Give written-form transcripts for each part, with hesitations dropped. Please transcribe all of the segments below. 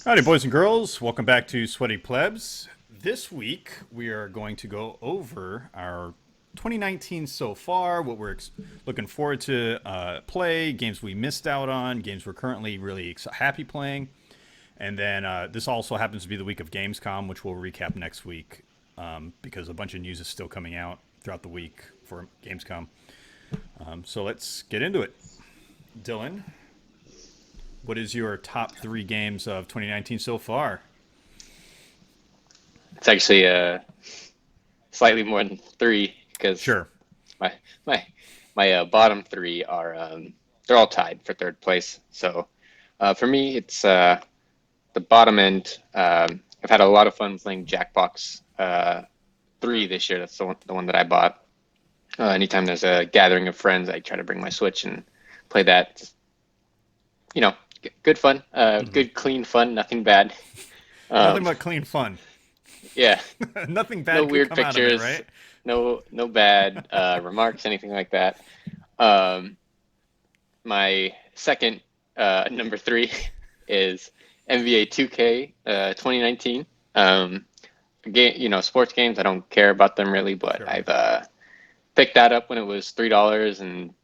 Howdy, boys and girls. Welcome back to Sweaty Plebs. This week, we are going to go over our 2019 so far, what we're looking forward to play, games we missed out on, games we're currently really happy playing. And then this also happens to be the week of Gamescom, which we'll recap next week because a bunch of news is still coming out throughout the week for Gamescom. So let's get into it. Dylan, what is your top three games of 2019 so far? It's actually slightly more than three because Sure. my my my bottom three are they're all tied for third place. So for me, it's the bottom end. I've had a lot of fun playing Jackbox 3 this year. That's the one that I bought. Anytime there's a gathering of friends, I try to bring my Switch and play that. Just, good fun, Hmm. good clean fun, nothing bad. Nothing Um, but clean fun. yeah, Nothing no bad could weird come out of it, pictures, right? no bad remarks, anything like that. Um, my second number three is NBA 2K 2019. Sports games. I don't care about them really, but Sure. I've picked that up when it was $3 and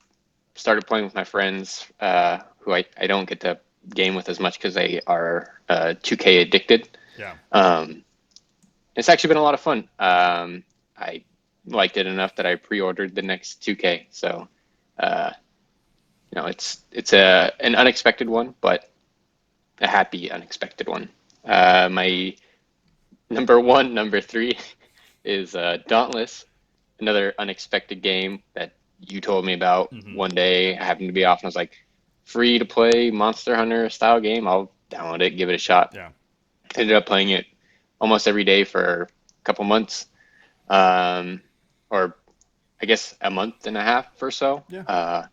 started playing with my friends who I don't get to game with as much because they are 2K addicted. Yeah. Um, it's actually been a lot of fun. I liked it enough that I pre-ordered the next 2K. So, uh, it's an unexpected one, but a happy unexpected one. My number three is Dauntless, another unexpected game that you told me about Hmm. one day. I happened to be off, and I was like, free to play Monster Hunter style game. I'll download it, give it a shot. Yeah. Ended up playing it almost every day for a couple months, um, or I guess a month and a half or so. Yeah.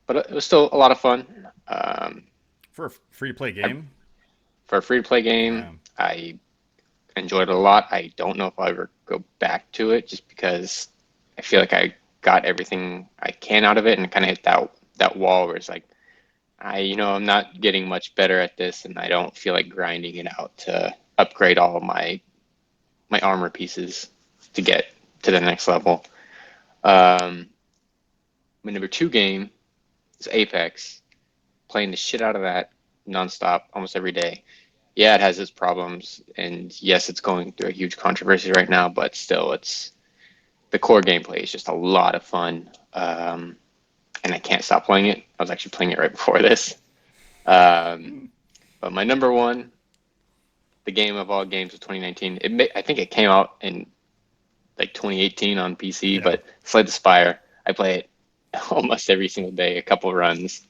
But it was still a lot of fun. For a free to play I, game. for a free to play game, Yeah. I enjoyed it a lot. I don't know if I'll ever go back to it just because I feel like I got everything I can out of it and kind of hit that wall where it's like I'm not getting much better at this, and I don't feel like grinding it out to upgrade all of my armor pieces to get to the next level. Um, my number two game is Apex, playing the shit out of that nonstop almost every day. Yeah, it has its problems, and yes, it's going through a huge controversy right now, but still, it's the core gameplay is just a lot of fun, and I can't stop playing it. I was actually playing it right before this. Um, but my number one, the game of all games of 2019, I think it came out in like 2018 on PC, Yeah. but Slay the Spire, I play it almost every single day, a couple runs.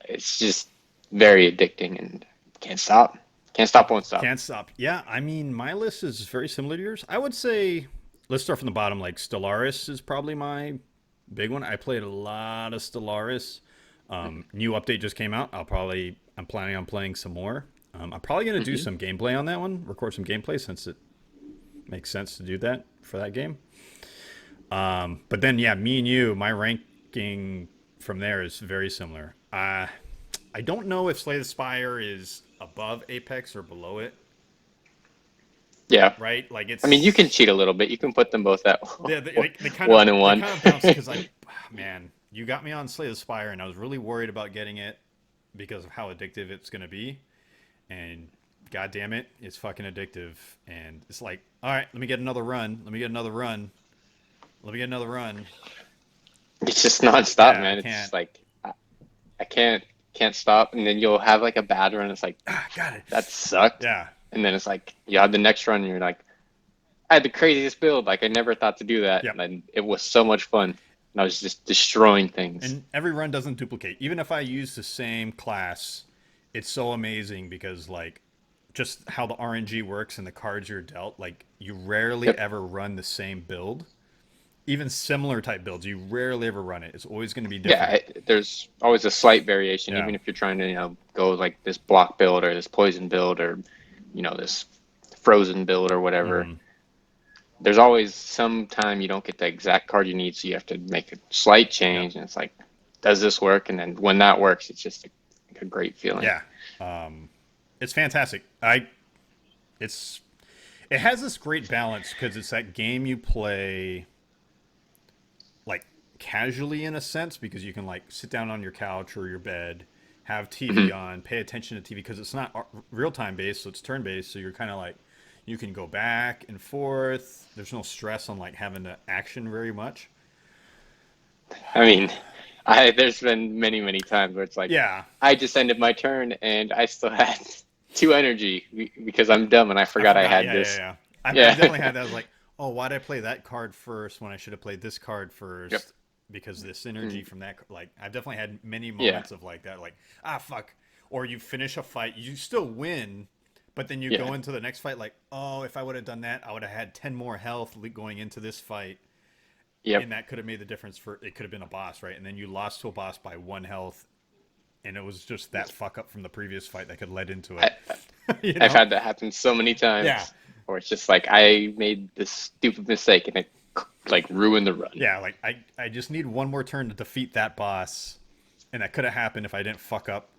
It's just very addicting and can't stop. Can't stop, won't stop. Can't stop. Yeah. I mean, my list is very similar to yours. I would say, let's start from the bottom. Like, Stellaris is probably my big one. I played a lot of Stellaris. New update just came out. I'm planning on playing some more. I'm probably going to do Hmm. some gameplay on that one, record some gameplay since it makes sense to do that for that game. But then, yeah, me and you, my ranking from there is very similar. I don't know if Slay the Spire is above Apex or below it, Yeah. right? Like I mean, you can it's cheat a little bit. You can put them both at they kind of one and they one. kind of bounce because man, you got me on Slay the Spire, and I was really worried about getting it because of how addictive it's gonna be, and god damn it, it's fucking addictive, and it's like, all right, let me get another run, let me get another run, let me get another run. It's just nonstop, Yeah, I man. It's can't. just like I can't stop, and then you'll have like a bad run. It's like Got it. that sucked, Yeah, and then it's like you have the next run, and you're like, I had the craziest build. Like I never thought to do that, yep. and it was so much fun. And I was just destroying things. And every run doesn't duplicate. Even if I use the same class, it's so amazing because like just how the RNG works and the cards you're dealt, like you rarely Yep. ever run the same build. Even similar type builds, you rarely ever run it. It's always going to be Yeah, different. there's always a slight variation, Yeah. even if you're trying to, go like this block build or this poison build or, this frozen build or whatever. Hmm. There's always some time you don't get the exact card you need, so you have to make a slight Yep. change, and it's like, does this work? And then when that works, it's just a great feeling. Yeah. Um, It's fantastic. It's it has this great balance because it's that game you play like casually in a sense because you can like sit down on your couch or your bed, have TV Mhm. on, pay attention to TV because it's not real time based, so it's turn based. So you're kind of like you can go back and forth. There's no stress on like having to action very much. I mean, I there's been many times where it's like Yeah, I just ended my turn and I still had two energy because I'm dumb and I I forgot I forgot. had Yeah, yeah, this. yeah. I've Yeah. definitely had that. I was like, oh, why'd I play that card first when I should have played this card Yep. first? Because this energy Mm. from that, like, I've definitely had many Yeah. moments of like that, like, ah, fuck. Or you finish a fight, you still win, but then you Yeah. go into the next fight, like, oh, if I would have done that, I would have had 10 more health going into this fight. Yep. And that could have made the difference for it could have been a boss, right? And then you lost to a boss by one health, and it was just that fuck up from the previous fight that could led into it. I, you I've know? had that happen so many Yeah. times where it's just like I made this stupid mistake and it like ruined the run. Yeah, like I just need one more turn to defeat that boss, and that could have happened if I didn't fuck up.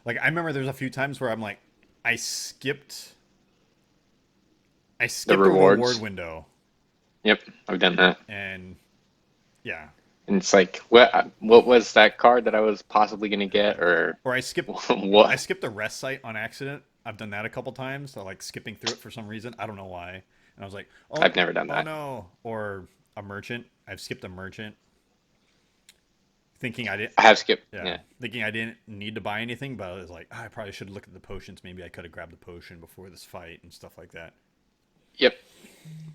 Like I remember there's a few times where I'm like, I skipped, I The skipped a reward rewards. window, Yep. I've done that. and yeah, And it's like, what was that card that I was possibly gonna get, or or I what? skipped a rest site on accident. I've done that a couple times. So like skipping through it for some reason. I don't know why. And I was like, I've never done oh that. no, or a merchant. I've skipped a merchant, thinking I didn't. I have skipped. Yeah, Yeah. thinking I didn't need to buy anything, but I was like, I probably should look at the potions. Maybe I could have grabbed the potion before this fight and stuff like that. Yep.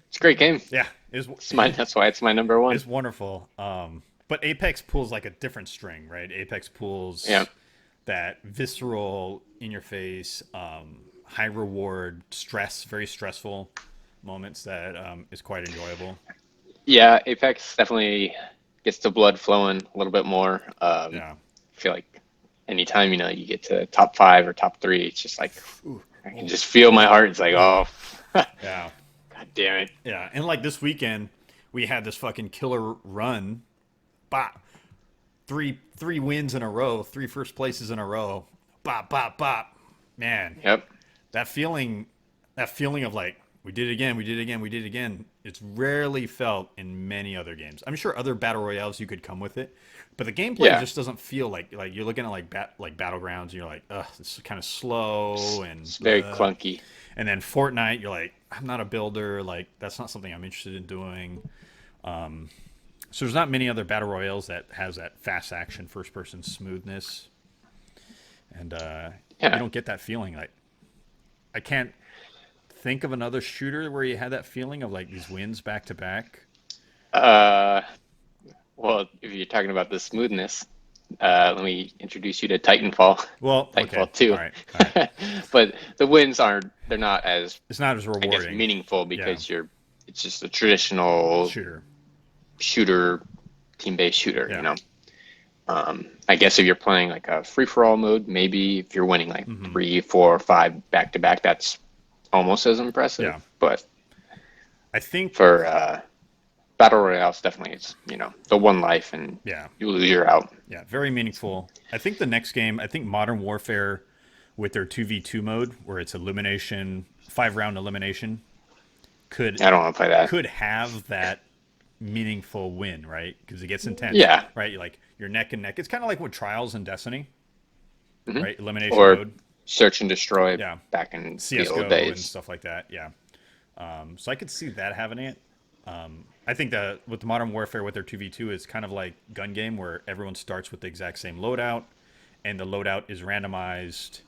It's a great game. Yeah, it's It's my. That's why it's my number one. it's wonderful. But Apex pulls like a different string, right? Apex Yeah. pulls that visceral, in your face, high reward, stress, very stressful moments that is quite enjoyable. Yeah. Apex definitely gets the blood flowing a little bit more. Yeah. I feel like anytime you get to top five or top three, it's just like Ooh, I can oh, just feel my heart. It's like, oh, god yeah. damn it. Yeah. And like this weekend, we had this fucking killer run. Bop. Three wins in a row, three first places in a row. Bop, bop, bop. Man, Yep. that feeling that feeling of like we did it again, we did it again, we did it again. It's rarely felt in many other games. I'm sure other battle royales you could come with it, but the gameplay Yeah. just doesn't feel like you're looking at like battlegrounds. And you're like, ugh, this is kind of slow It's and very blah. clunky. And then Fortnite, you're like, I'm not a builder. Like that's not something I'm interested in doing. So there's not many other battle royales that has that fast action, first person smoothness, and you Yeah. don't get that feeling. Like I can't think of another shooter where you had that feeling of like these wins back to back. Uh, well, if you're talking about the smoothness, let me introduce you to Titanfall. Well, okay, Titanfall 2. all right. But the wins aren't, they're not as, It's not as I guess, rewarding. meaningful Yeah, because it's just a traditional shooter. shooter, team-based Yeah. shooter. I guess if you're playing like a free-for-all mode, maybe if you're winning like Hmm. 3, 4, 5 back-to-back, that's almost as impressive. Yeah. But I think. for Battle Royales, definitely it's the one life and Yeah. you lose, you're out. Yeah. Very meaningful. I think the next game. I think Modern Warfare, with their 2v2 mode, where it's elimination, 5 round elimination, could I don't want to play that. could have that meaningful win, right? Because it gets intense, Yeah. right? You're neck and neck. It's kind of like with Trials and Destiny, Hmm. right? Elimination Or mode, search and destroy yeah. back in the old CS:GO and days. stuff like that, yeah. So I could see that having it. I think that with the Modern Warfare with their 2v2 is kind of like gun game where everyone starts with the exact same loadout, and the loadout is randomized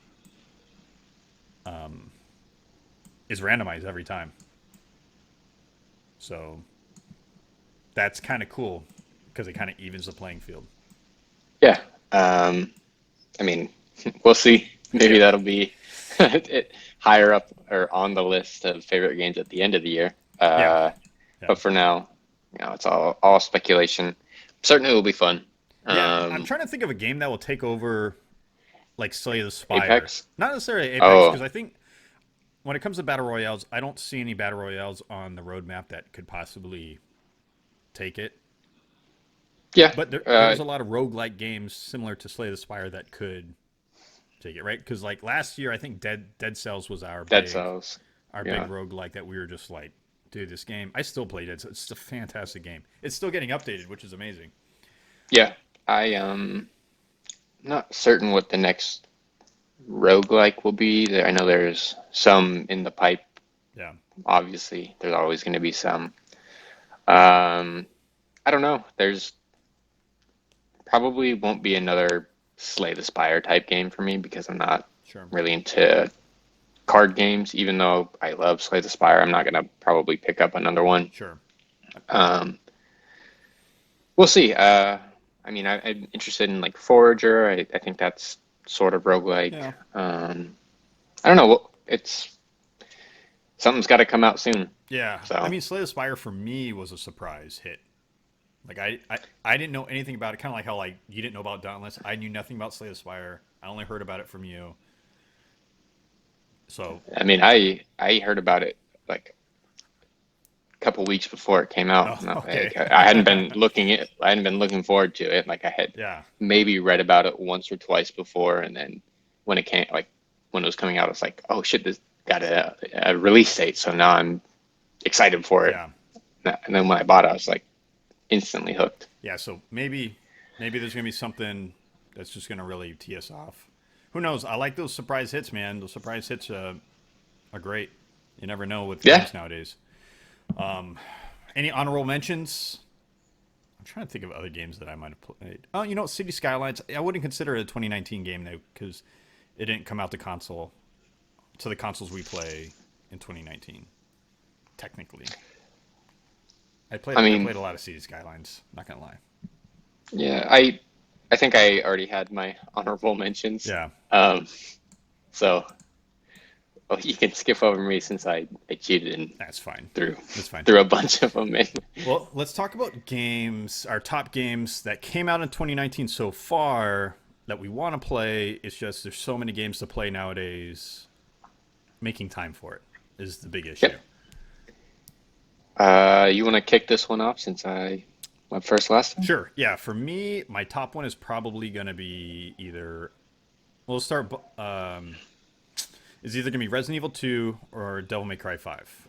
every time. So that's kind of cool because it kind of evens the playing field. Yeah. I mean, we'll see. Maybe Yeah, that'll be higher up or on the list of favorite games at the end of the year. yeah, yeah. But for now, it's all speculation. Certainly, it will be fun. Yeah, I'm Um, trying to think of a game that will take over like Slay the Spire. Apex. Not necessarily Apex, Oh, because I think when it comes to battle royales, I don't see any battle royales on the roadmap that could possibly take it. yeah. But there's a lot of roguelike games similar to Slay the Spire that could take it, right? Because like last year, I think Dead Cells was Dead Cells. our big Yeah. roguelike that we were just like, dude, this game. I still play Dead Cells. It's a fantastic game. It's still getting updated, which is amazing. Yeah. I not certain what the next roguelike will be. I know there's some in the pipe. Yeah, Obviously, there's always going to be some. Um, I don't know. There's probably won't be another Slay the Spire type game for me because I'm not sure, really into card games. Even though I love Slay the Spire, I'm not going to probably pick up another one. sure. Um, we'll see. I'm interested in like Forager. I think that's sort of roguelike. Yeah, I don't know. It's something's got to come out soon. yeah. I So mean, Slay the Spire for me was a surprise hit. Like I didn't know anything about it. Kind of like how like you didn't know about Dauntless. I knew nothing about Slay the Spire. I only heard about it from you. So I mean, I heard about it like a couple weeks before it came out, oh, and okay. I hadn't been looking it. I hadn't been looking forward to it. Like I had Yeah, maybe read about it once or twice before, and then when it came, like when it was coming out, it's like, oh shit, this got a release date. So now I'm excited for it. yeah, And then when I bought it, I was like instantly hooked. yeah. So maybe there's gonna be something that's just gonna really tee us off. Who knows? I like those surprise hits, man. Those surprise hits are great. You never know with Yeah. games nowadays. Any honorable mentions? I'm trying to think of other games that I might have played. Oh, you know, City Skylines. I wouldn't consider it a 2019 game though, because it didn't come out to the consoles we play in 2019. Technically, I I mean, played a lot of City Skylines. Not gonna lie. yeah, I think I already had my honorable mentions. Yeah, Um, so oh, you can skip over me since I cheated and that's fine. threw That's fine. threw a bunch of them in. Well, let's talk about games. Our top games that came out in 2019 so far that we want to play. It's just there's so many games to play nowadays. Making time for it is the big issue. Yep. You want to kick this one off since I went first last time? Sure. Yeah. For me, my top one is probably going to be either. We'll start. Is either going to be Resident Evil 2 or Devil May Cry 5.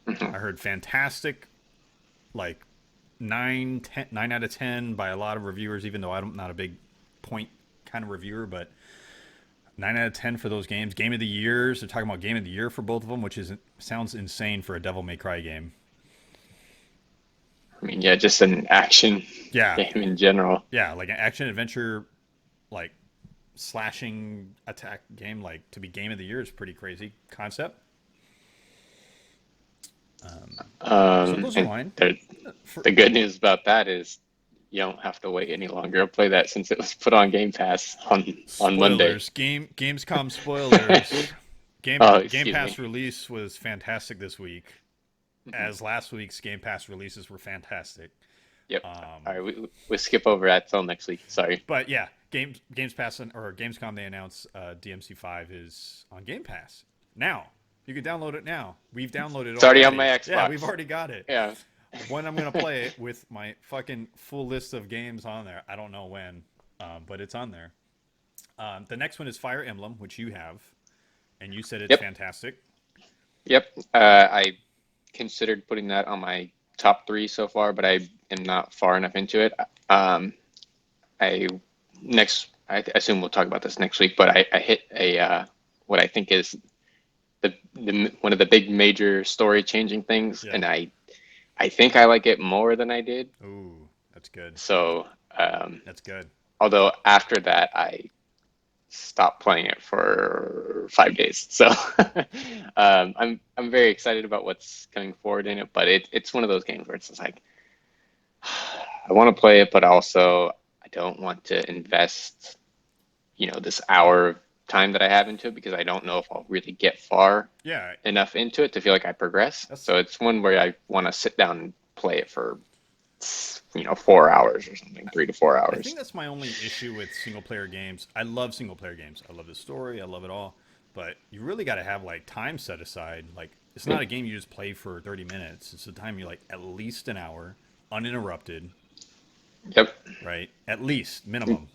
I heard fantastic, like 9 out of 10 by a lot of reviewers, even though I'm not a big point kind of reviewer, but 9 out of 10 for those games. Game of the years. They're talking about game of the year for both of them, which is sounds insane for a Devil May Cry game. I mean, yeah, just an action Yeah. game in general. Yeah. Like an action adventure, like slashing attack game, like to be game of the year is pretty crazy concept. So those are And mine. For, the good news about that is you don't have to wait any longer. I'll play that since it was put on Game Pass on Monday. spoilers. Gamescom spoilers. Oh, Game excuse Pass me. release was fantastic this week, as last week's Game Pass releases were fantastic. Yep. All right, we skip over that till next week. Sorry. But yeah, Games Pass or Gamescom they announced DMC5 is on Game Pass now. You can download it now. We've downloaded it It's already on already. my Xbox. Yeah, we've already got it. Yeah. When I'm gonna play it with my fucking full list of games on there. I don't know when, but it's on there. The next one is Fire Emblem, which you have, and you said it's Yep. fantastic. Yep. I considered putting that on my top three so far, but I am not far enough into it. I I assume we'll talk about this next week, but I hit a what I think is the one of the big major story changing things, Yeah. and I think I like it more than I did. Ooh, that's good. So, That's good. although after that I stopped playing it for 5 days, so I'm very excited about what's coming forward in it. But it's one of those games where it's just like I want to play it, but also I don't want to invest, this hour of time that I have into it because I don't know if I'll really get far Yeah, enough into it to feel like I progress. that's. So it's one where I want to sit down and play it for 4 hours or something, 3 to 4 I hours. think that's my only issue with single player games. I love single player games. I love the story. I love it all. But you really got to have like time set aside. Like it's not a game you just play for 30 minutes. It's a time you like at least an hour, uninterrupted, Yep. right? At least minimum.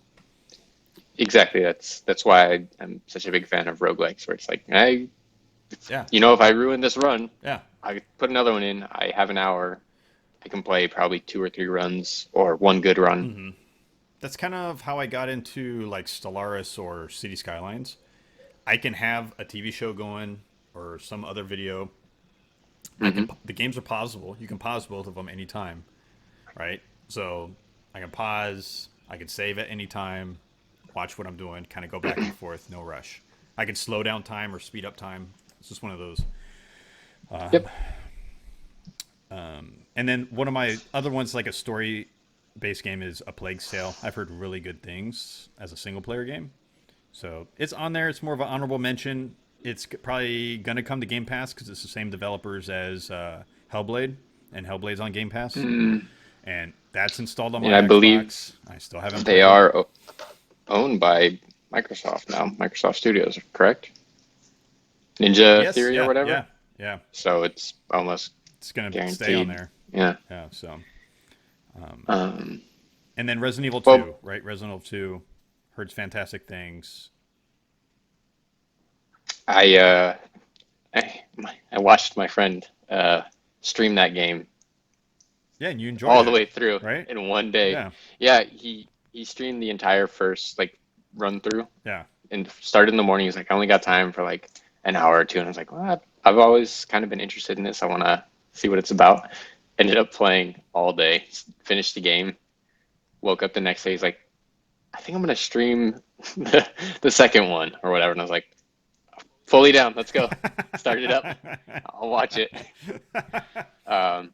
exactly. That's why I'm such a big fan of roguelikes, where it's like, Yeah, if I ruin this run, yeah. I put another one in. I have an hour. I can play probably 2 or 3 runs or one good run. That's kind of how I got into like Stellaris or City Skylines. I can have a TV show going or some other video. Hmm. The games are pausable. You can pause both of them anytime, right? So I can pause. I can save at any time. Watch what I'm doing. Kind of go back and forth. No rush. I can slow down time or speed up time. It's just one of those. Yep. And then one of my other ones, like a story based game, is A Plague Tale. I've heard really good things as a single player game. So it's on there. It's more of an honorable mention. It's probably going to come to Game Pass because it's the same developers as Hellblade, and Hellblade's on Game Pass. Mm, And that's installed on and my I believe Xbox. I still haven't they played it. are owned by Microsoft now, Microsoft Studios, correct? Ninja Yes, Theory or yeah, whatever. yeah, yeah. So it's almost It's going to stay on guaranteed. there. Yeah. Yeah, so. Um, And then Resident Evil well, 2, right? Resident Evil 2, heard fantastic things. I uh, I watched my friend stream that game Yeah, and you enjoyed all the it, way through right? in one day. Yeah, Yeah, he streamed the entire first like run through yeah. and started in the morning. He's like, I only got time for like an hour or two, and I was like, well, I've always kind of been interested in this. I want to see what it's about. Ended up playing all day, finished the game, woke up the next day. He's like, I think I'm gonna stream the second one or whatever, and I was like, fully down. Let's go. Started it up. I'll watch it. Um,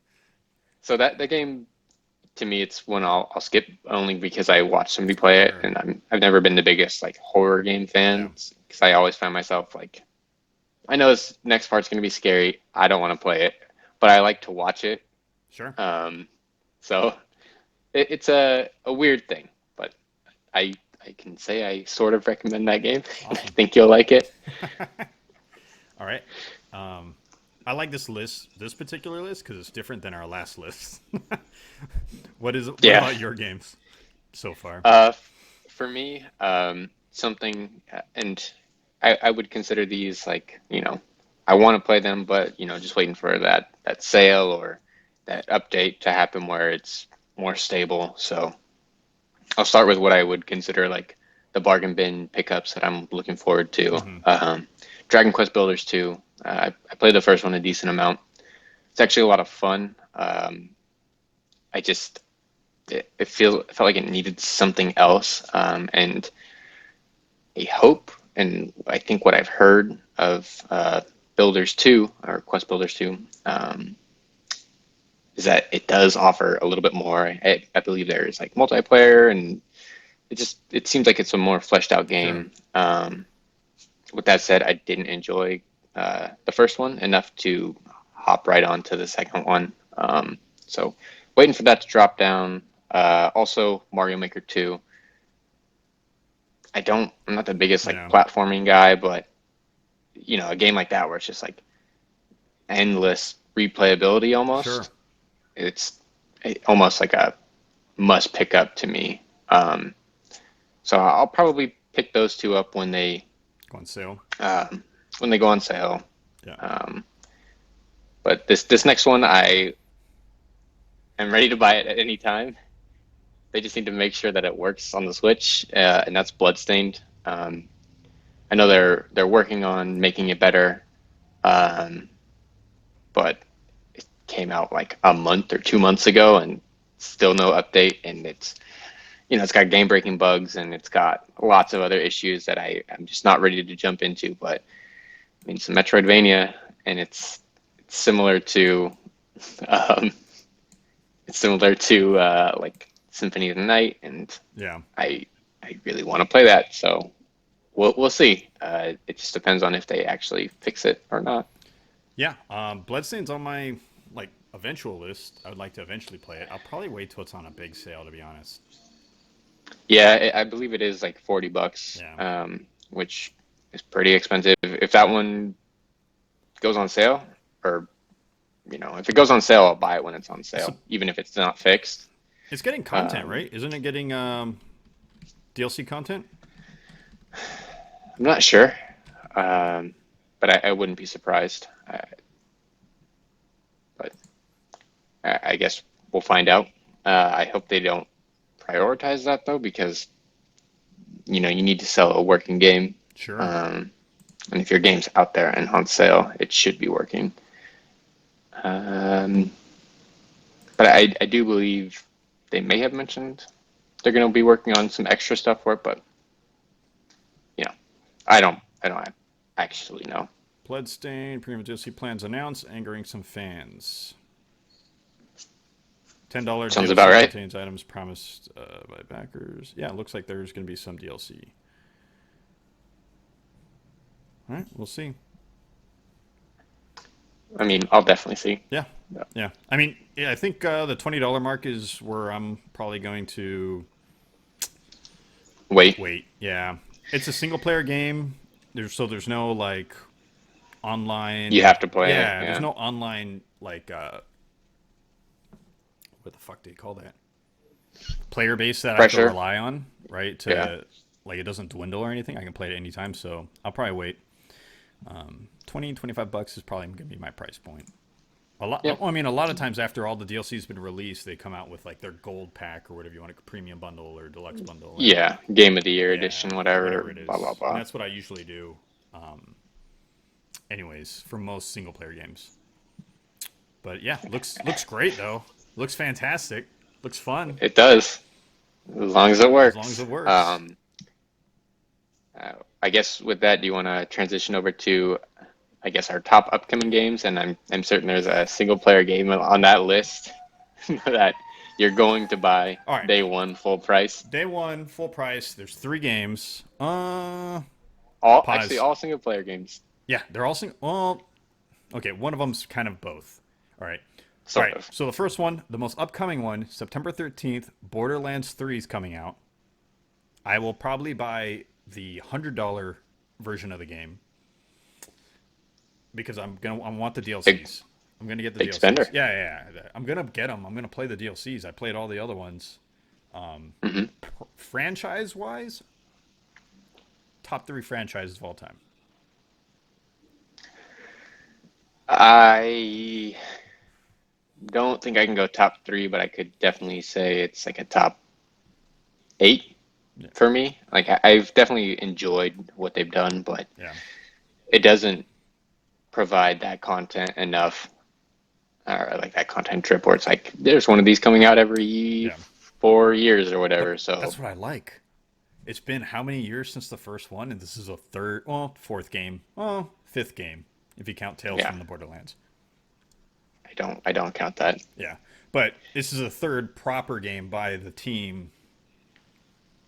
so that game to me, it's one I'll skip only because I watched somebody play it, Sure. and I've never been the biggest like horror game Yeah, fan because I always find myself like, I know this next part's gonna be scary. I don't want to play it, but I like to watch it. sure. Um, so it's a weird thing, but I can say I sort of recommend that game. I Awesome. think you'll like it. All right. Um, I like this particular list, because it's different than our last list. What Yeah. about your games so far? For me, something, and I would consider these like, I want to play them, but just waiting for that sale or that update to happen where it's more stable. So I'll start with what I would consider like the bargain bin pickups that I'm looking forward to. Hmm. Dragon Quest Builders 2. I played the first one a decent amount. It's actually a lot of fun. I just it felt like it needed something else, and a hope. And I think what I've heard of Builders 2 or Quest Builders 2 is that it does offer a little bit more. I believe there is like multiplayer, and it seems like it's a more fleshed out Sure. game. With that said, I didn't enjoy the first one enough to hop right on to the second one. So waiting for that to drop down. Also, Mario Maker 2. I'm not the biggest like Yeah. platforming guy, but a game like that where it's just like endless replayability Sure. almost. It's almost like a must pick up to me. So I'll probably pick those two up Go on sale. um, when they go on sale. Yeah. Um, but this next one, I am ready to buy it at any time. They just need to make sure that it works on the Switch, and that's Bloodstained. I know they're working on making it better, um, but it came out like a month or 2 months ago, and still no update. And it's got game breaking bugs, and it's got lots of other issues that I'm just not ready to jump into. But I mean, it's a Metroidvania, and it's similar to um, like Symphony of the Night, and Yeah. I I really want to play that. So we'll see. It just depends on if they actually fix it or not. Yeah. Bloodstain's on my like eventual list. I would like to eventually play it. I'll probably wait till it's on a big sale, to be honest. Yeah, I believe it is like $40, Yeah. which is pretty expensive. If that one goes on sale, or if it goes on sale, I'll buy it when it's on So sale, even if it's not fixed. it's getting content, Um, right? Isn't it getting DLC content? I'm not sure, um, but I wouldn't be surprised. But I guess we'll find out. I hope they don't prioritize that though, because you need to sell a working game. Sure. Um, and if your game's out there and on sale, it should be working. Um, but I do believe they may have mentioned they're going to be working on some extra stuff for it, but you know, I don't actually know. Bloodstain premium DLC plans announced, angering some fans. $10 Sounds about DLC right. contains items promised by backers. Yeah, it looks like there's going to be some DLC. All right, we'll see. I mean, I'll definitely see. Yeah, Yeah. yeah. I mean, yeah, I think the $20 mark is where I'm probably going to Wait, wait. Yeah, it's a single player game. There's no like you online. have to play it. Yeah, there's Yeah. no online like what the fuck do you call that? Player base that I have to Pressure. rely on, right? Yeah. To like it doesn't dwindle or anything. I can play it anytime, so I'll probably wait. 20 $25 is probably gonna be my price point. A lot. Yeah. I mean, a lot of times after all the DLC's been released, they come out with like their gold pack or whatever you want, a premium bundle or deluxe bundle, and Yeah. Game of the year yeah, edition, whatever. whatever it Blah blah is. And blah. that's what I usually do. Anyways, for most single player games. But yeah, looks great though. Looks fantastic. Looks fun It does, as long as it as long as works. it works. I guess with that, do you want to transition over to, I guess, our top upcoming games? And I'm certain there's a single player game on that list that you're going to buy All right, day one full price. day one, full price. There's three games. All actually Pause. all single player games, Yeah, they're all single. Well, okay, one of them's kind of both. All right. All sort right. of. So the first one, the most upcoming one, September 13th, Borderlands 3 is coming out. I will probably buy the $100 version of the game because I want the Big DLCs. I'm gonna get the big DLCs. spender. Yeah. I'm gonna get them. I'm gonna play the DLCs. I played all the other ones. Hmm. Franchise wise, top three franchises of all time. I don't think I can go top three, but I could definitely say it's like a top eight Yeah. for me. Like I've definitely enjoyed what they've done, but Yeah. it doesn't provide that content enough, or like that content trip where it's like there's one of these coming out every Yeah. 4 years or But whatever. So that's what I like. It's been how many years since the first one, and this is a third, well, fourth game, well, fifth game if you count Tales yeah, from the Borderlands. I don't count that. Yeah, but this is a third proper game by the team,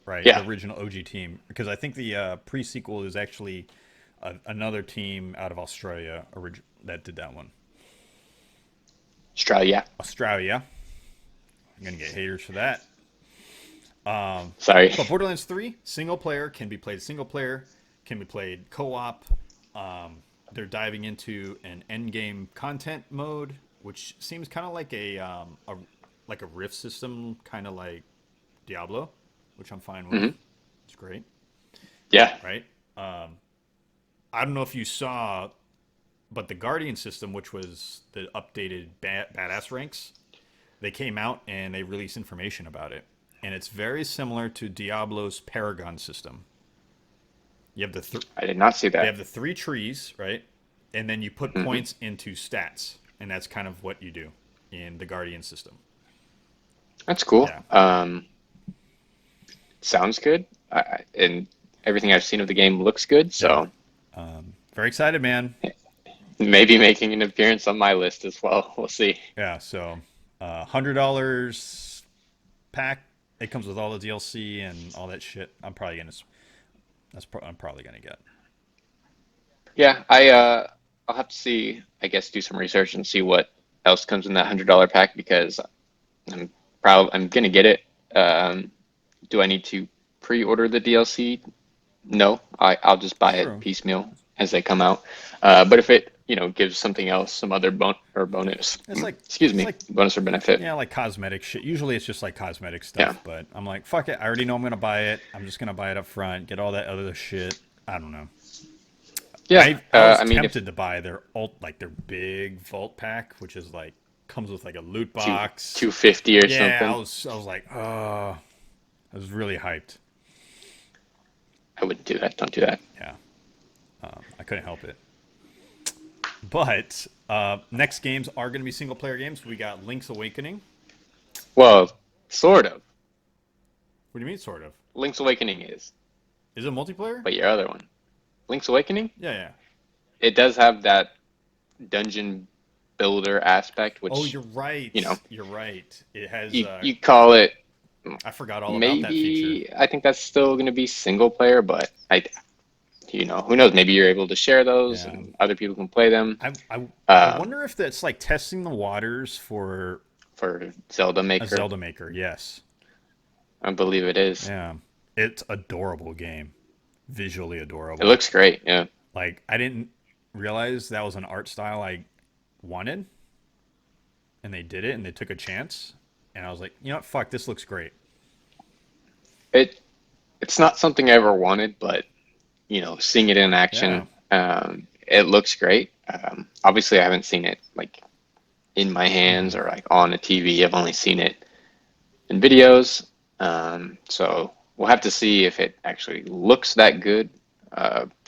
right? The Yeah, original OG team, because I think the pre-sequel is actually another team out of Australia that did that one. Australia. Australia. I'm gonna get haters for that. Sorry. But Borderlands 3, single player, can be played single player, can be played co-op. They're diving into an end game content mode, which seems kind of like a rift system, kind of like Diablo, which I'm fine with. Hmm. It's great, Yeah. right? I don't know if you saw, but the Guardian system, which was the updated badass ranks, they came out and they released information about it, and it's very similar to Diablo's Paragon system. You have I did not see they that. have the three trees, right? And then you put Hmm. points into stats, and that's kind of what you do in the Guardian system. That's cool. Yeah, Sounds good. And everything I've seen of the game looks good. yeah. So Very excited, man. maybe making an appearance on my list as well. We'll see. Yeah, so $100 pack. It comes with all the DLC and all that shit. I'm probably gonna get. Yeah, I'll have to see. I guess do some research and see what else comes in that $100 pack because I'm gonna get it. Do I need to pre-order the DLC? No, I'll just buy it True. piecemeal. as they come out. But if it, gives something else, some other bonus, It's like excuse it's me, like bonus or benefit. yeah, like cosmetic shit. Usually it's just like cosmetic Yeah, stuff, but I'm like, fuck it. I already know I'm gonna buy it. I'm just gonna buy it up front. Get all that other shit. I don't know. yeah. I was I mean, if tempted to buy their like their big vault pack, which is like comes with like a loot two box. 250 or Yeah, something, I was like, oh, I was really hyped. I wouldn't do that. Don't do that. Yeah, I couldn't help it. But next games are going to be single player games. We got Link's Awakening. Well, sort of. What do you mean, sort of? Link's Awakening Is it multiplayer? but your other one, Link's Awakening, Yeah, yeah. it does have that dungeon builder aspect, Oh, which you're right. you know You're right. It has. you call it. I forgot all about that feature. Maybe I think that's still going to be single player, but who knows? Maybe you're able to share those, Yeah. and other people can play them. I Um, wonder if that's like testing the waters for for Zelda a Maker, Zelda Maker. Yes. I believe it is. Yeah. It's adorable game. Visually It adorable. looks great. Yeah, Like I didn't realize that was an art style I wanted, and they did it, and they took a chance, and I was like, you know what? Fuck, this looks great. it it's not something I ever wanted, but seeing it in Yeah. action, it looks great. Obviously, I haven't seen it like in my hands Hmm. or like on a TV. I've only seen it in videos. So we'll have to see if it actually looks that good,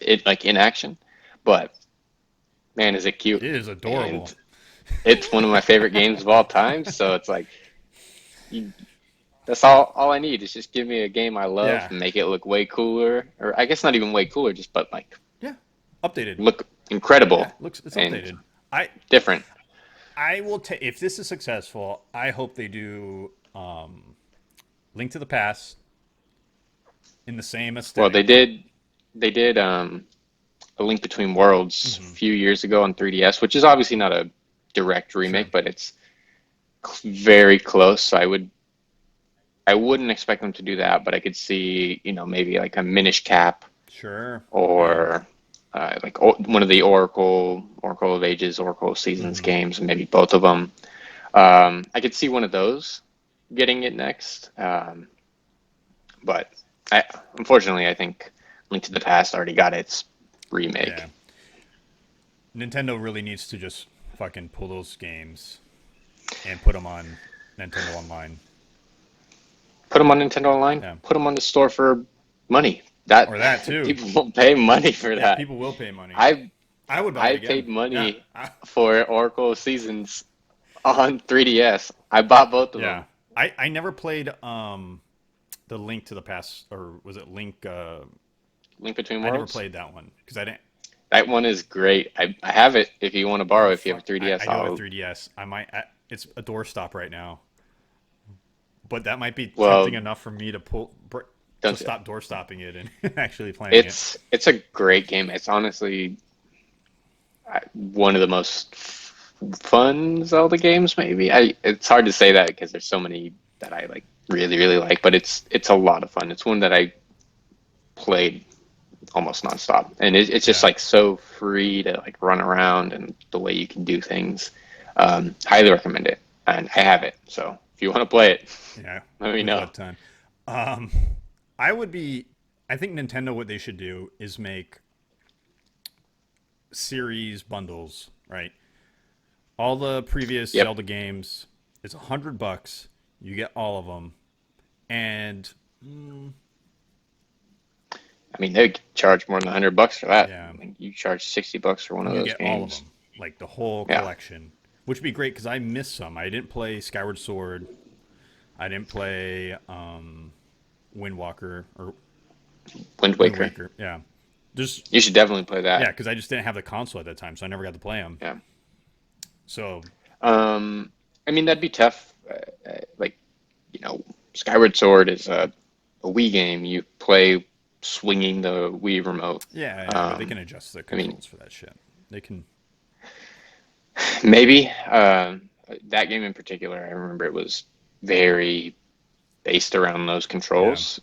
it like in action. But man, is it cute! It is And adorable. it's one of my favorite games of all time. So it's like you, that's all I need is just give me a game I love Yeah. and make it look way cooler, or I guess not even way cooler, just but like Yeah. Updated. look Yeah. incredible Looks it's and updated. I different. I will take if this is successful. I hope they do Link to the Past in the same Well, aesthetic. they did A Link Between Worlds a Hmm. few years ago on 3DS, which is obviously not a direct Sure. remake, but it's very close. So I wouldn't expect them to do that, but I could see, maybe like a Minish Cap Sure. Yeah. or like one of the Oracle of Ages, Oracle of Seasons Hmm. games, maybe both of them. I could see one of those getting it next, but I, unfortunately, I think Link to the Past already got its Yeah. remake. Nintendo really needs to just fucking pull those games and put them on Nintendo Online. Put them on Nintendo Online. Yeah. Put them on the store for money. That Or that too. people will pay money for Yeah, that. people will pay money. I I would buy it I again. paid Yeah. money for Oracle of Seasons on 3DS. I bought both of Yeah. them. I never played the Link to the Past, or was it Link Link Between I never Worlds. played that one because I didn't. That one is great. I have it if you want to borrow. Oh If you have a fuck! I 3DS, do have a I'll. 3DS. I might. It's a doorstop right now, but that might be tempting Well, enough for me to to don't do that. stop door stopping it and actually playing it. It's a great game. It's honestly one of the most fun Zelda games. Maybe it's hard to say that because there's so many that I like really like, but it's a lot of fun. It's one that I played almost nonstop, and it's just Yeah, like so free to like run around and the way you can do things. Highly recommend it, and I have it. So if you want to play it, yeah. let me We'd know. love time. Um, I would be. I think Nintendo. What they should do is make series bundles. Right, all the previous Yep. Zelda games. It's $100. You get all of them, and I mean, they charge more than $100 for that. yeah, I mean, you charge $60 for one of and you those get all of games. them, like the whole Yeah, collection, which would be great because I missed some. I didn't play Skyward Sword. I didn't play Windwalker or Wind Wind Waker. Waker. Yeah, just You should definitely play yeah, that. because I just didn't have the console at that time, so I never got to play them. Yeah. So I mean, that'd be tough. Like, Skyward Sword is a Wii game. You play swinging the Wii remote. yeah, yeah, but they Um, can adjust the I mean, controls for that shit. They can. maybe that game in particular, I remember it was very based around those Yeah, controls.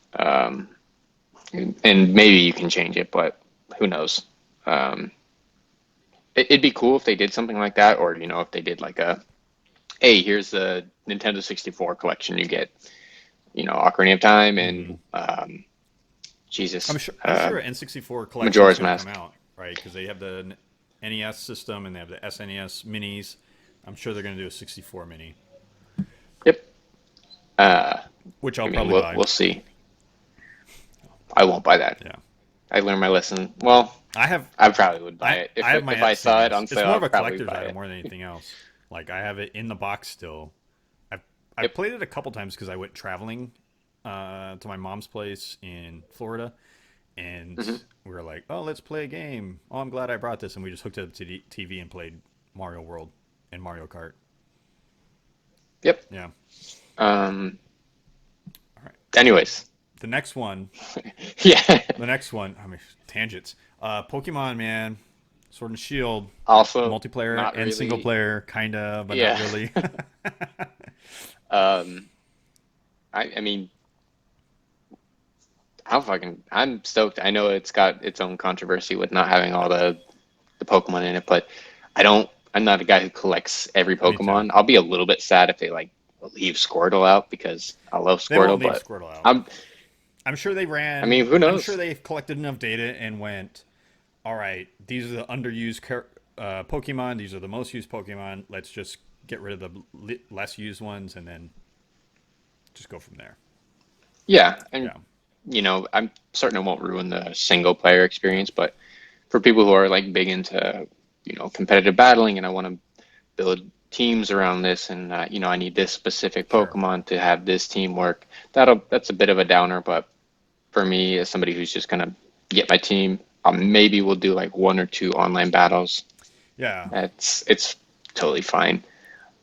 And maybe you can change it, but who knows? Um, it'd be cool if they did something like that, or if they did like hey, here's the Nintendo 64 collection. You get, Ocarina of Time Hmm. and Jesus, I'm sure an N64 collection is Majora's going to come Mask. out, right? Because they have the NES system and they have the SNES minis. I'm sure they're going to do a 64 mini, Yep. Uh, which I'll I mean, probably we'll buy. we'll see. I won't buy that. Yeah. I learned my lesson. Well, I have I probably would buy it I if have my if I saw it SNES. on It's sale. more of I'd a probably collector's buy item it. more than anything else. Like I have it in the box still. I've I've Yep. played it a couple times because I went traveling to my mom's place in Florida, and Hmm. we were like, "Oh, let's play a game." Oh, I'm glad I brought this, and we just hooked it up to the TV and played Mario World and Mario Kart. Yep. Yeah. Um. All right. Anyways, The next one. yeah. The next one. I mean, tangents. Pokemon, man. Sword and Shield, Also, multiplayer not and single really. player, kinda, but not Yeah. really. Um. I mean, I'm stoked. I know it's got its own controversy with not having all the Pokemon in it, but I'm not a guy who collects every Me too. Pokemon. I'll be a little bit sad if they like leave Squirtle out because I love They won't Squirtle, leave but Squirtle out. I'm I'm sure they I mean, ran. who I'm sure knows? they collected enough data and went, all right, these are the underused Pokemon. These are the most used Pokemon. Let's just get rid of the less used ones and then just go from there. Yeah, and Yeah. I'm certain it won't ruin the single player No. experience, but for people who are like big into, competitive battling and I want to build teams around this and I need this specific Sure. Pokemon to have this team work. That's a bit of a downer, but for me as somebody who's just gonna get my team, maybe we'll do like one or two online battles. Yeah. It's totally fine.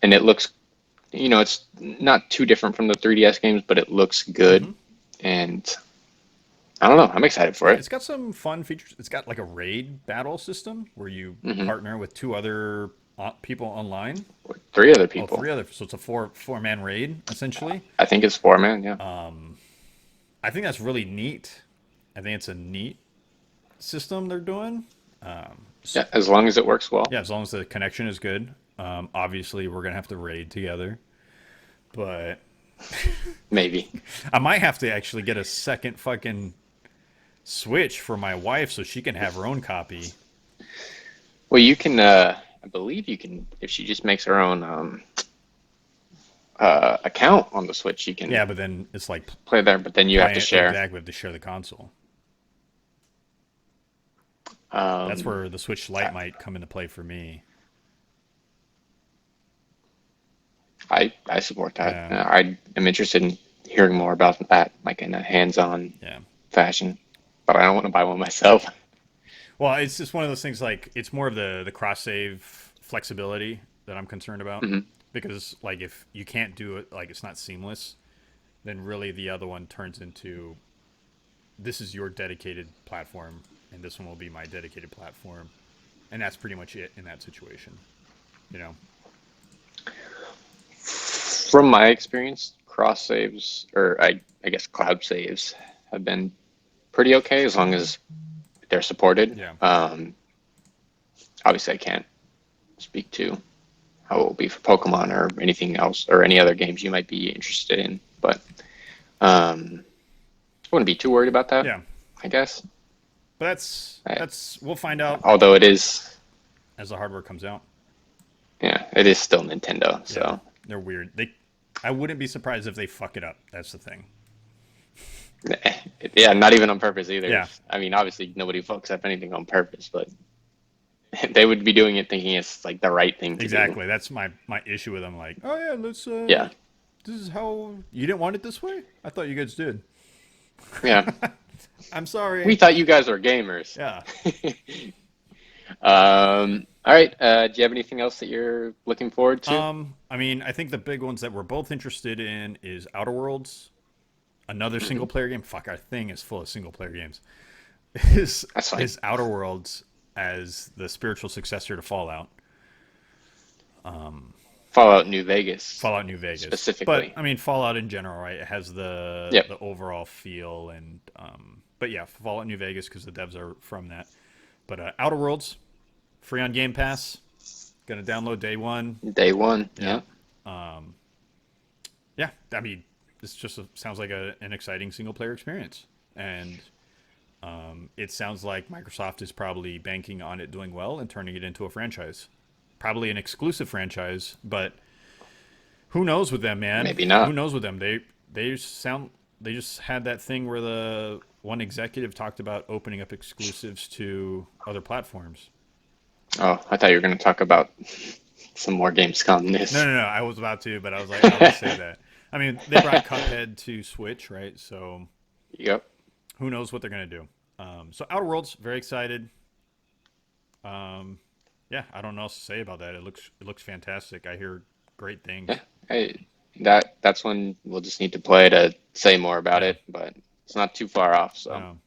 And it looks, it's not too different from the 3DS games, but it looks good. Mm-hmm. And I don't know, I'm excited for Yeah, it. it's got some fun features. It's got like a raid battle system where you Hmm. partner with two other people online. Three other Oh, people. three other. So it's a four man raid essentially. I think it's four man, yeah. I think that's really neat. I think it's a neat system they're doing. Yeah, as long as it works well. Yeah, as long as the connection is good. Obviously, we're gonna have to raid together, but Maybe. I might have to actually get a second fucking Switch for my wife so she can have her own copy. Well, you can, I believe you can, if she just makes her own account on the Switch, you can Yeah, but then it's like play there, but then you have to playing share. exactly to share the console. That's Um, where the Switch Lite might come into play for me. I support that. Yeah, I am interested in hearing more about that, like in a hands-on yeah. fashion, but I don't want to buy one myself. Well, it's just one of those things. Like it's more of the cross save flexibility that I'm concerned about Hmm. because like if you can't do it, like it's not seamless, then really the other one turns into this is your dedicated platform and this one will be my dedicated platform, and that's pretty much it in that situation. You know. From my experience, cross saves, or I guess cloud saves, have been pretty okay as long as they're supported. Yeah. Obviously, I can't speak to how it will be for Pokemon or anything else or any other games you might be interested in, but I wouldn't be too worried about that, Yeah. I guess. But that's I, that's we'll find out although it is, as the hardware comes out. yeah, it is still Nintendo, Yeah. so They're weird. I wouldn't be surprised if they fuck it up. That's the thing. yeah, not even on purpose either. Yeah. I mean, obviously nobody fucks up anything on purpose, but they would be doing it thinking it's like the right thing to do. Exactly. That's my issue with them. Like, oh yeah, let's. Yeah, This is how you didn't want it this way. I thought you guys did. yeah. I'm We sorry. thought you guys were gamers. Yeah. All right. Do you have anything else that you're looking forward to? I mean, I think the big ones that we're both interested in is Outer Worlds, another Hmm. single player game. Fuck, our thing is full of single player games. Is That's fine. is Outer Worlds as the spiritual successor to Fallout? Fallout New Vegas Fallout New Vegas. But specifically. I mean Fallout in general, right? It has Yep. the overall feel and but yeah, Fallout New Vegas because the devs are from that. But Outer Worlds, free on Game Pass. Gonna download day one. Day one. Yeah. Yeah. Um, yeah. I mean, this just sounds like an exciting single player experience, and it sounds like Microsoft is probably banking on it doing well and turning it into a franchise, probably an exclusive franchise. But who knows with them, man? Maybe Who not. knows with them? They sound they just had that thing where the one executive talked about opening up exclusives to other platforms. Oh, I thought you were going to talk about some more Gamescom No, news. no, no. I was about to, but I was like, I will save that. I mean, they brought Cuphead to Switch, right? So Yep. who knows what they're gonna do? So Outer Worlds, very excited. Um, yeah, I don't know what else to say about that. It looks fantastic. I hear great Yeah. things. That's when we'll just need to play to say more about Yeah, it, but it's not too far off, so no.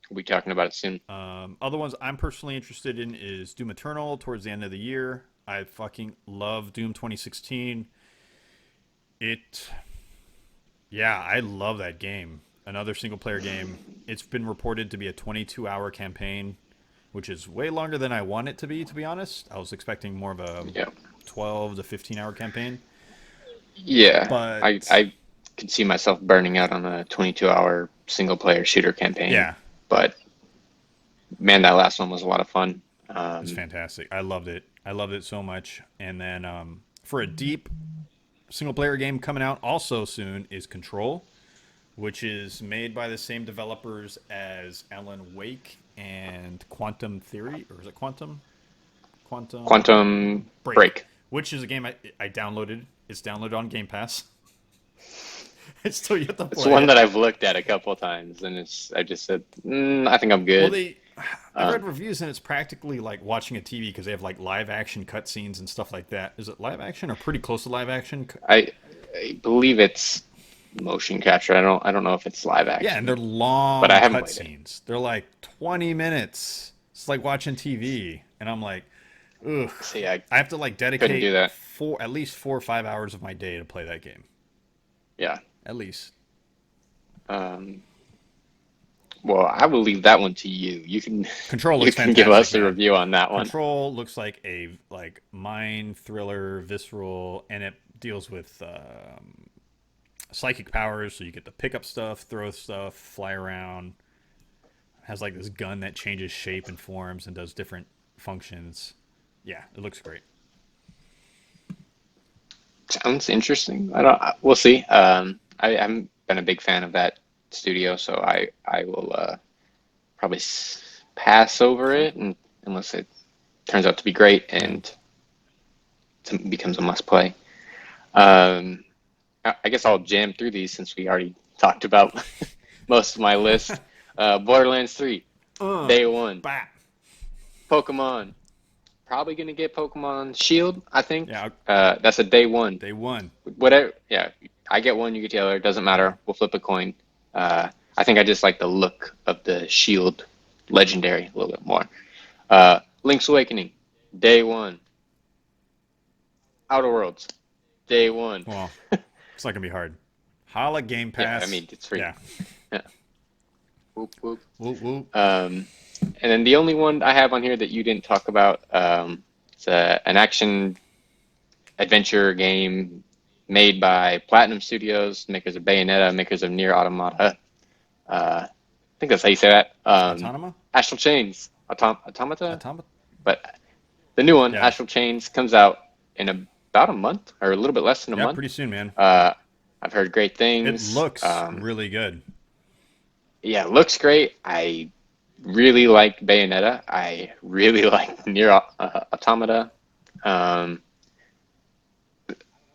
we'll be talking about it soon. Other ones I'm personally interested in is Doom Eternal towards the end of the year. I fucking love Doom 2016. It, yeah, I love that game. Another single player game. It's been reported to be a 22-hour campaign, which is way longer than I want it to be honest. I was expecting more of a Yep. 12 to 15-hour campaign. Yeah, But I could see myself burning out on a 22-hour single player shooter campaign, yeah, but man, that last one was a lot of fun. it's Um, fantastic. I loved it. I loved it so much. And then for a deep single player game coming out also soon is Control, which is made by the same developers as Alan Wake and Quantum Theory, or is it Quantum? Quantum Quantum Break, Break. which is a game I downloaded. It's downloaded on Game Pass. I still yet to It's play one it. that I've looked at a couple of times, and I just said, I think I'm Well, good. I've read Um, reviews and it's practically like watching a TV because they have like live action cutscenes and stuff like that. Is it live action or pretty close to live action? I, I believe it's motion capture. I don't know if it's live Yeah, and they're action, but I long haven't played it. cutscenes. They're like 20 minutes. It's like watching TV, and I'm like, ugh. See, I I have to like couldn't do dedicate that. at least 4 or 5 hours of my day to play that game. Yeah. At least. Um, well, I will leave that one to you. You can Control you looks can give fantastic, us a man. review on that one. Control looks like a like mind thriller, visceral, and it deals with psychic powers. So you get to pick up stuff, throw stuff, fly around. Has like this gun that changes shape and forms and does different functions. Yeah, it looks great. Sounds interesting. I don't. We'll see. I haven't been a big fan of that studio, so I will probably pass over Sure. it, unless it turns out to be great Yeah. and becomes a must play. Um, I guess I'll jam through these since we already talked about most of my list. Borderlands 3, Uh, day one. Bat. Pokemon, probably gonna get Pokemon Shield, I think. Yeah, That's a day one. they won. Whatever, yeah. I get one, you get the other. Doesn't Yeah. matter. We'll flip a coin. I think I just like the look of the Shield Legendary a little bit more. Link's Awakening, day one. Outer Worlds, day one. Well, it's not gonna be hard. Holla Game Yeah, I Pass. mean it's free. Yeah. Yeah. Whoop, whoop. Woo woo. And then the only one I have on here that you didn't talk about, it's an action adventure game made by Platinum Studios, makers of Bayonetta, makers of Nier Automata. I think that's how you say that. Autonoma. Astral Chains, Automata, Automata. but the new one, Yeah. Astral Chains, comes out in about a month or a little bit less than a Yeah. month. Pretty soon, man. Uh, I've heard great It things. looks really good. Yeah, it looks great. I really like Bayonetta. I really like Nier Automata. Um,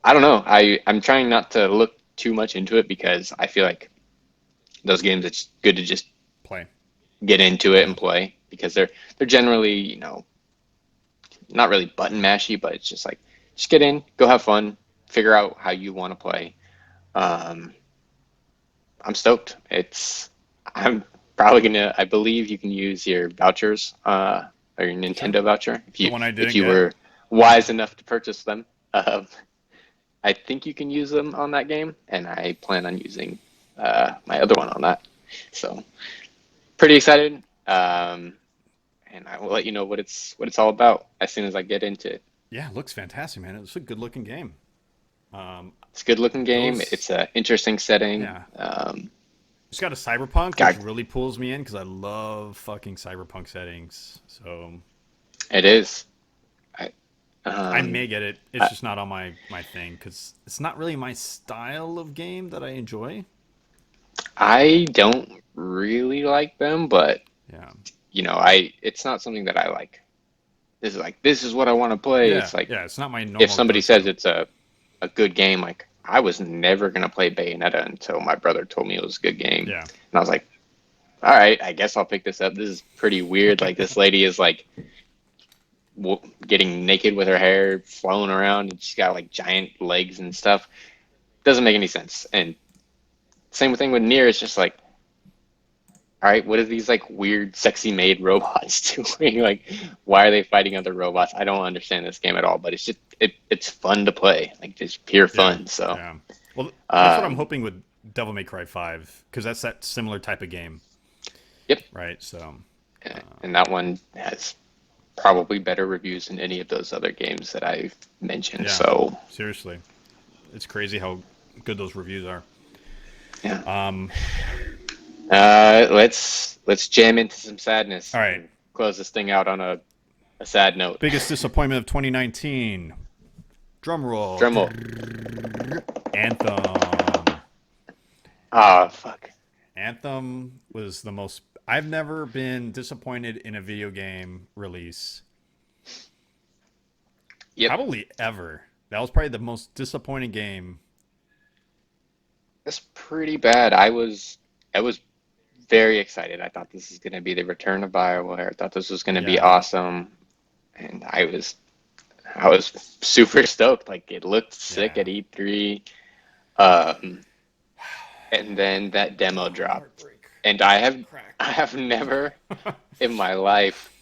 I don't know. I'm trying not to look too much into it because I feel like those games it's good to just Play. get into it Yeah. and play because they're generally, not really button mashy, but it's just like just get in, go have fun, figure out how you want to play. Um, I'm stoked. I'm probably gonna. I believe you can use your vouchers, or your Sure. Nintendo voucher The one I if didn't you get. were wise enough to purchase them. Um, I think you can use them on that game, and I plan on using my other one on that. So pretty excited. and I will let you know what it's all about as soon as I get into it. Yeah, it looks fantastic, man. It's a good looking game. Um, It's a good looking game. those, It's an interesting setting. yeah. It's got a cyberpunk, which God, really pulls me in because I love fucking cyberpunk settings. So it is. I, I um, may get it. It's I, just not on my thing because it's not really my style of game that I enjoy. I don't really like them, but Yeah. it's not something that I like. This is what I want to play. Yeah. It's like Yeah. It's not my if normal somebody says go-to. it's a good game, like I was never gonna play Bayonetta until my brother told me it was a good game, Yeah. and I was like, all right, I guess I'll pick this up. This is pretty weird. Like this lady is like getting naked with her hair flowing around, and she's got like giant legs and stuff. Doesn't make any sense. And same thing with Nier. It's just like, all right, what are these like weird, sexy made robots doing? Like, why are they fighting other robots? I don't understand this game at all. But it's just it's fun to play, like just pure Yeah. fun. So, Yeah. Well, that's what I'm um, hoping with Devil May Cry 5 because that's that similar type of game, yep. right? So, And that one has probably better reviews than any of those other games that I've mentioned. yeah. So, Seriously, it's crazy how good those reviews are. yeah. Um, Let's jam into some sadness all right. and close this thing out on a sad note. Biggest disappointment of 2019. Drum roll. Dremel. Anthem. Ah, fuck. Anthem was the most. I've never been disappointed in a video game release. Yep, Probably ever. That was probably the most disappointing game. that's pretty bad. I was very excited. I thought this was gonna be the return of BioWare. I thought this was gonna be Yeah. awesome, and I was super stoked. Like it looked sick Yeah. at E3. Um, and then that demo Oh, dropped, heartbreak. and I have Crack. I have never in my life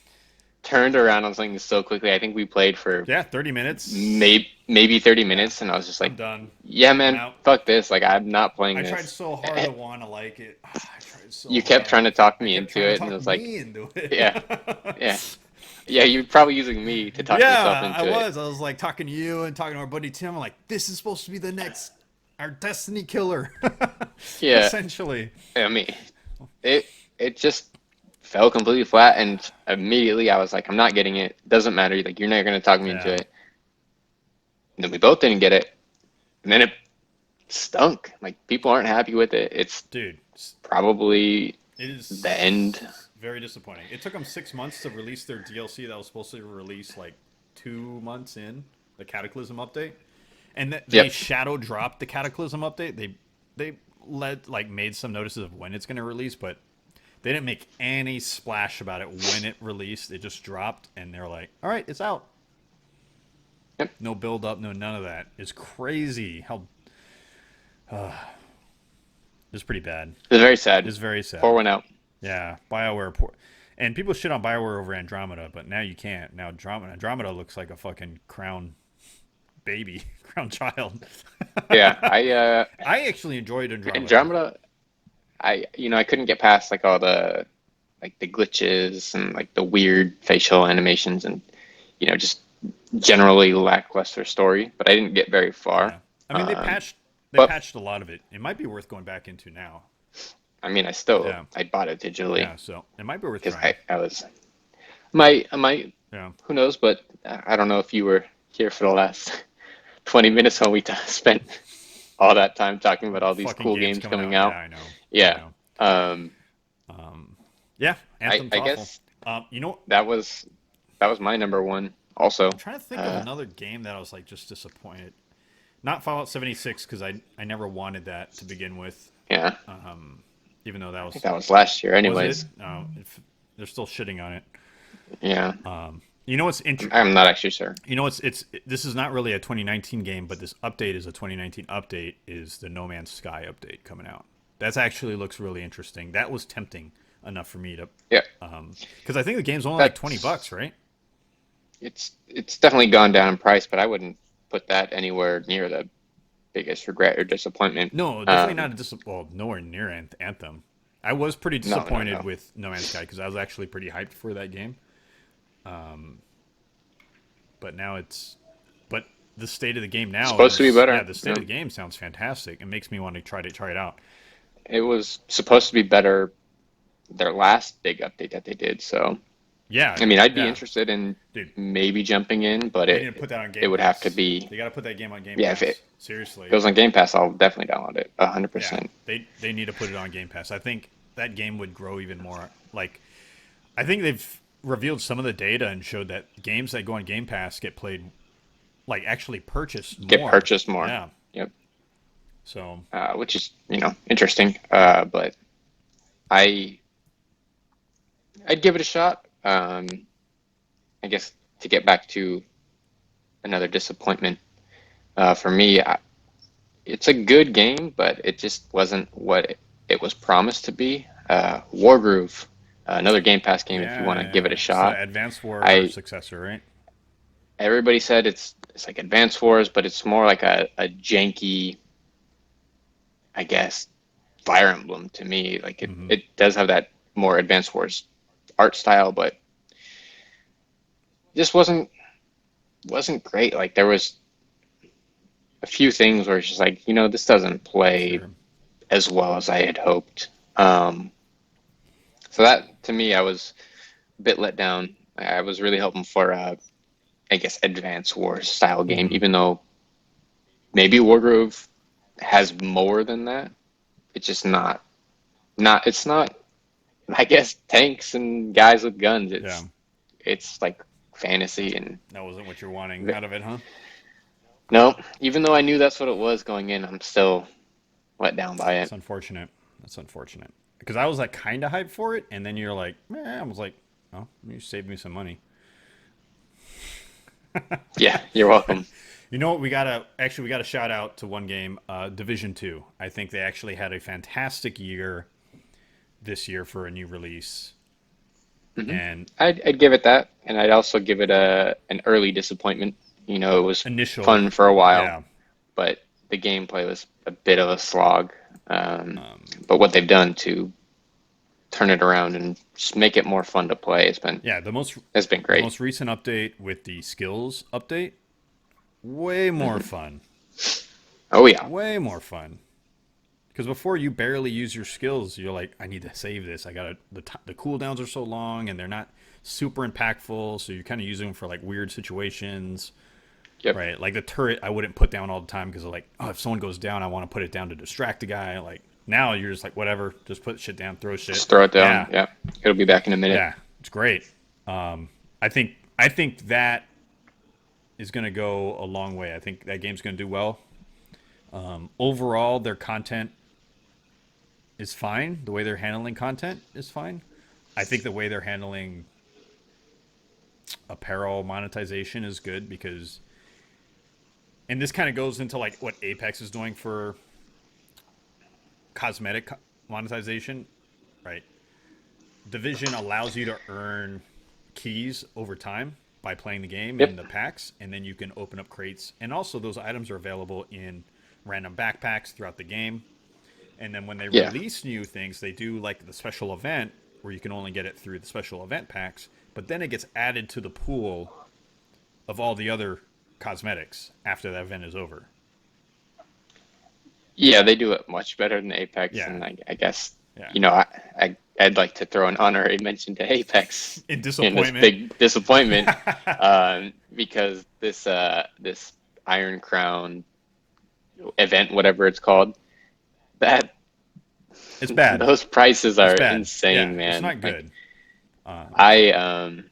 turned around on something so quickly. I think we played for Yeah, 30 minutes. maybe 30 Yeah. minutes, and I was just I'm like, done. yeah, I'm man, out. fuck this. Like I'm not playing I tried this. so hard Eh, to want to like it. I tried so You kept trying hard. to talk I me kept into trying to it, and it talk was like, me into yeah, it. yeah, yeah. You're probably using me to talk yourself Yeah, I into it. was. I was like talking to you and talking to our buddy Tim. I'm like, this is supposed to be the next our Destiny killer, Yeah, essentially. I mean, it it just fell completely flat, and immediately I was like, I'm not getting it. Doesn't matter. Like you're not gonna talk me into Yeah, it. And then we both didn't get it, and then it stunk. Like people aren't happy with it. It's dude, probably it the end. is very disappointing. It took them 6 months to release their DLC that was supposed to release like 2 months in the Cataclysm update, and they Yep. shadow dropped the Cataclysm update. They made some notices of when it's going to release, but they didn't make any splash about it when it released. It just dropped, and they're like, "All right, it's out." Yep. No build up, no none of that. It's crazy how it's pretty bad. It's very sad. It's very sad. Pour one out. Yeah, Bioware, and people shit on Bioware over Andromeda, but now you can't. Now Andromeda looks like a fucking crown baby, crown child. Yeah, I I actually enjoyed Andromeda. Andromeda. I couldn't get past like all the like the glitches and like the weird facial animations and just generally lackluster story. But I didn't get very far. Yeah, I mean Um, they but patched a lot of it. It might be worth going back into now. I mean, Yeah, I bought it digitally yeah. So it might be worth because trying. I might Yeah, who knows, but I don't know if you were here for the last 20 minutes when we spent all that time talking about all these fucking cool games games coming coming out. Yeah, out. I know. I Yeah. know. Um, Yeah, I, Anthem's I awful. guess You know, that was my number one also. I'm trying to think of Uh, another game that I was like just disappointed. Not Fallout 76 because I never wanted that to begin with. yeah, Even though that I think was that was last year was it? anyways. No, if they're still shitting on it. Yeah, You know what's I'm not actually sure. You know it's this is not really a 2019 game, but this update is a 2019 update. Is the No Man's Sky update coming out? That actually looks really interesting. That was tempting enough for me to Yeah, because I think the game's only like $20, that's right? it's definitely gone down in price, but I wouldn't put that anywhere near the biggest regret or disappointment. No, definitely not a well, nowhere near Anthem. I was pretty No, no, disappointed no. with No Man's Sky because I was actually pretty hyped for that game. But now it's but the state of the game now Supposed to be is, yeah, better. the state of Yeah. the game sounds fantastic. It makes me want to try it out. It was supposed to be better their last big update that they did. So, Yeah, I mean, I'd be yeah, interested in dude, maybe jumping in, but they need to put that on it Game would have to Pass. be, They got to put that game on Game yeah, if Pass. it Seriously. goes on Game Pass, I'll definitely download it. Yeah, 100%. they need to put it on Game Pass. I think that game would grow even more. Like, I think they've revealed some of the data and showed that games that go on Game Pass get played, like actually purchased Get more. purchased more. Yeah. Yep. So Which is, interesting. But I I'd give it a shot. I guess to get back to another disappointment for me, it's a good game, but it just wasn't what it was promised to be. Wargroove, another Game Pass game if you yeah, want to give it yeah, a it's the shot. Advanced War I successor, right? Everybody said it's like Advance Wars, but it's more like a janky, I guess, Fire Emblem to me. Like Mm-hmm. it does have that more Advance Wars art style, but just wasn't great. Like there was a few things where it's just like, this doesn't play Sure. as well as I had hoped. Um, so that to me, I was a bit let down. I was really hoping for I guess, Advance Wars style game, Mm-hmm. even though maybe Wargroove has more than that. It's just it's not, I guess, tanks and guys with guns. Yeah, It's like fantasy and that wasn't what you're wanting out of it, huh? no, even though I knew that's what it was going in, I'm still let down by It's it. unfortunate. That's unfortunate because I was like kind of hyped for it, and then you're like, I was like, oh, you saved me some money. Yeah, you're welcome. You know what? We gotta shout out to one game, Division Two. I think they actually had a fantastic year this year for a new release, hmm and I'd give it that, and I'd also give it an early disappointment. It was initial, fun for a while, yeah, but the gameplay was a bit of a slog. But what they've done to turn it around and just make it more fun to play yeah. The most has been the great. most recent update with the skills update, way more hmm fun, Oh yeah, way more fun. Because before you barely use your skills, you're like, I need to save this. I gotta the cooldowns are so long and they're not super impactful, so you're kind of using them for like weird situations, yep. right? Like the turret, I wouldn't put down all the time because like, oh, if someone goes down, I want to put it down to distract the guy. Like now, you're just like, whatever, just put shit down, throw shit. Just throw it down. Yeah, Yeah, it'll be back in a minute. yeah, it's great. I think that is gonna go a long way. I think that game's gonna do well. Overall, their content is fine. The way they're handling content is fine. I think the way they're handling apparel monetization is good because, and this kind of goes into like what Apex is doing for cosmetic monetization, right? Division allows you to earn keys over time by playing the game in Yep. the packs, and then you can open up crates. And also, those items are available in random backpacks throughout the game. And then when they Yeah. release new things, they do like the special event where you can only get it through the special event packs, but then it gets added to the pool of all the other cosmetics after that event is over. Yeah, they do it much better than Apex, Yeah, and I guess yeah. I'd like to throw an honorary mention to Apex In in this disappointment. big disappointment, because this Iron Crown event, whatever it's called, that It's bad. those prices It's are bad. insane, Yeah, it's man. not Like good. Um,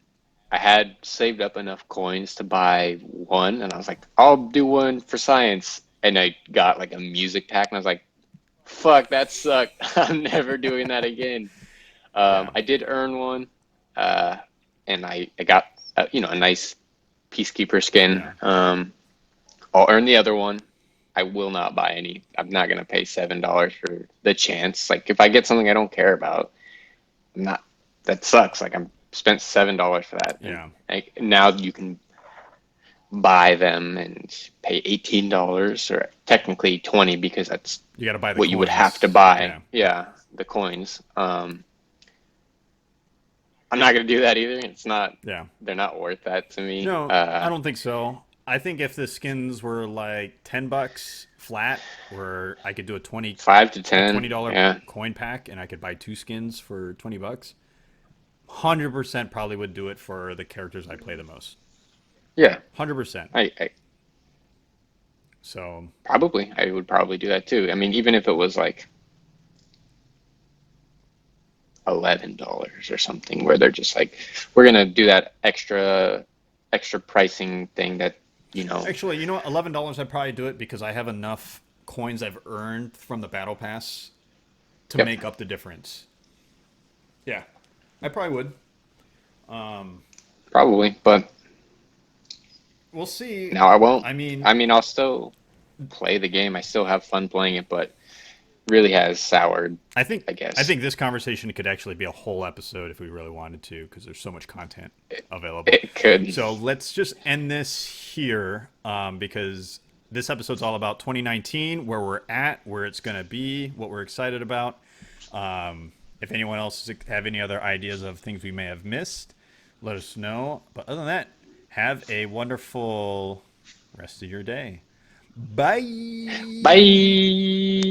I had saved up enough coins to buy one, and I was like, I'll do one for science, and I got like a music pack, and I was like, fuck, that sucked. I'm never doing that again. yeah, I did earn one, uh, and I got a nice peacekeeper skin. yeah. I'll earn the other one. I will not buy any. I'm not gonna pay $7 for the chance. Like if I get something I don't care about, I'm not. That sucks. Like I'm spent $7 for that, and Yeah. like, now you can buy them and pay $18 or technically 20 because that's You got to buy the what you would have to coins. buy. Yeah. Yeah, the coins. I'm not gonna do that either. It's not. Yeah. They're not worth that to me. No, I don't think so. I think if the skins were like $10 flat, where I could do 5 to a 10. $20 Yeah. coin pack and I could buy two skins for $20, 100% probably would do it for the characters I play the most. Yeah. 100%. I So, probably. I would probably do that too. I mean, even if it was like $11 or something, where they're just like, we're gonna do that extra pricing thing that you know. actually, you know what? $11 I'd probably do it because I have enough coins I've earned from the battle pass to Yep. make up the difference. Yeah, I probably would. Probably, but We'll see. now I won't. I mean, I mean, I'll still play the game. I still have fun playing it, but really has soured, I think I I guess. think this conversation could actually be a whole episode if we really wanted to, because there's so much content available. It could. So let's just end this here, because this episode's all about 2019, where we're at, where it's going to be, what we're excited about. If anyone else have any other ideas of things we may have missed, let us know. But other than that, have a wonderful rest of your day. Bye. Bye.